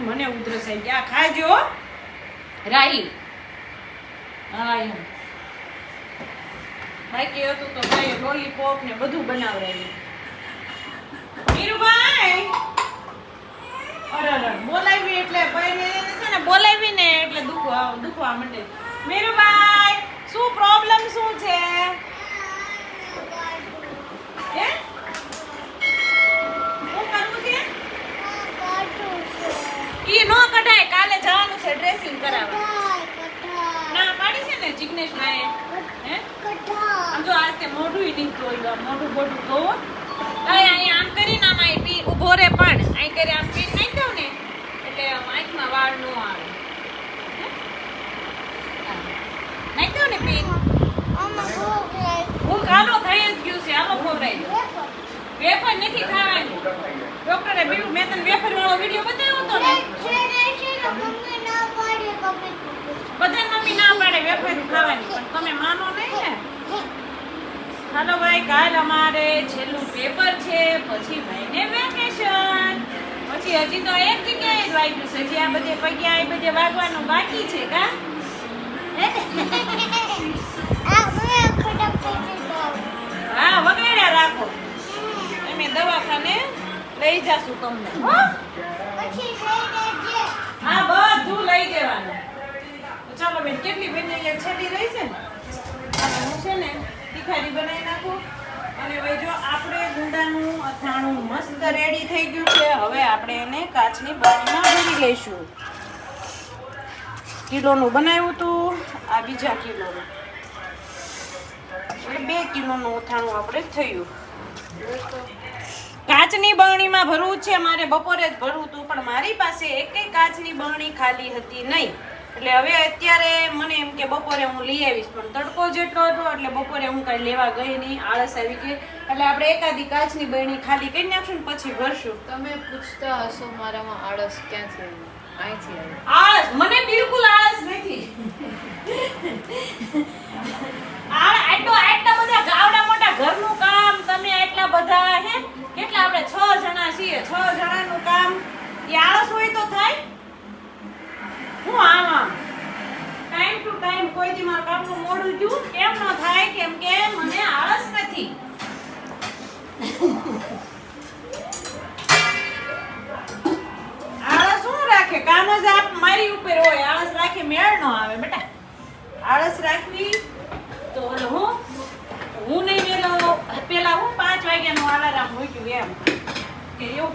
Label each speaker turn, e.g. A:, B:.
A: મને ઉધરસ આવી ગઈ. આ ખાજો રાહી. હા એમ બાકી હતું તો ભાઈ લોલીપોપ ને બધું બનાવડાવ્યું. મીરુભાઈ અરે બોલાવી એટલે ભાઈ છે ને બોલાવી ને એટલે દુખવા માંડે. મીરુભાઈ શું પ્રોબ્લેમ શું છે? હે શું કરવું છે? ઈ નો કઢાય, કાલે જવાનું છે ડ્રેસિંગ કરાવવા. ના પાડી છે ને જિગ્નેશભાઈ. હે આમ જો આજે મોઢું નહીં ધોયું, મોઢું બોઢું ધોવો. અહીં આમ કરીને આમ પી ઉભો રે પણ અહીં કરી આમ પીન નાખી દઉં ને એટલે આંખમાં વાળ નો આવે. નાખી દઉં ને પીન હું કાલો થઈ જ ગયું છે. આલો ખવડાવી દો. વેફર નથી ખાવાની. ડોક્ટરે બીજું મેં તને વેફર વાળો વિડીયો બતાવ્યો હતો ને. બધા મમ્મી ના પાડે વેફર ખાવાની પણ તમે માનો નહીં ને. હાલો ભાઈ કાલ અમારે છેલ્લું પેપર છે પછી ભાઈને વેકેશન. પછી હજી તો એક જગ્યાએ જ વાગ્યું છે. હજી આ બધે પગ્યા એ બધે વાગવાનું બાકી છે કા? હા વગાડ્યા રાખો. અમે દવાખાને લઈ જાશું તમને. હા બધું લઈ દેવાનું. ચાલો બેન કેટલી બેન અહીંયા છેલ્લી રહી છે ને હું છે ને તીખારી બનાવી નાખું. અને ભાઈ જો આપણે ગુંદાનું અથાણું મસ્ત રેડી થઈ ગયું છે. હવે આપણે એને કાચની બારીમાં ભરી લઈશું. કિલોનું બનાવ્યું હતું, આ બીજા કિલોનું એટલે 2 કિલોનું અથાણું આપણે થયું. કાચની બરણીમાં ભરવું છે મારે. બપોરે જ ભરવું હતું પણ મારી પાસે એકેય કાચની બરણી ખાલી હતી નહીં. એટલે હવે અત્યારે મને એમ કે બપોરે હું લઈ આવીશ પણ તડકો જેટલો હતો એટલે બપોરે હું કાંઈ લેવા ગઈ નહીં. આળસ આવી ગઈ એટલે આપણે એકાદી કાચની બરણી ખાલી કરી નાખશું ને પછી ભરશું.
B: તમે પૂછતા હશો મારામાં આળસ ક્યાંથી આવી? અહીંથી આવી.
A: આળસ મને બિલકુલ આળસ નથી. આટલા બધા ગાવડા મોટા ઘરનું કામ તમે આટલા બધા હે કેટલા આપણે 6 જણા છીએ. 6 જણાનું કામ એ આળસ હોય તો થાય. હું આમ ટાઈમ ટુ ટાઈમ કોઈ દી મારું કામનું મોડું થયું કેમ ન થાય? કેમ કે મને આળસ નથી. આળસ શું રાખે? કામ જ આપ મારી ઉપર હોય. આળસ રાખે મેળ ન આવે બેટા. આળસ રાખવી તો હું નહીં વેલો પેલા હું 5 વાગ્યાનું અલાર્મ મૂક્યું એમ કે એવું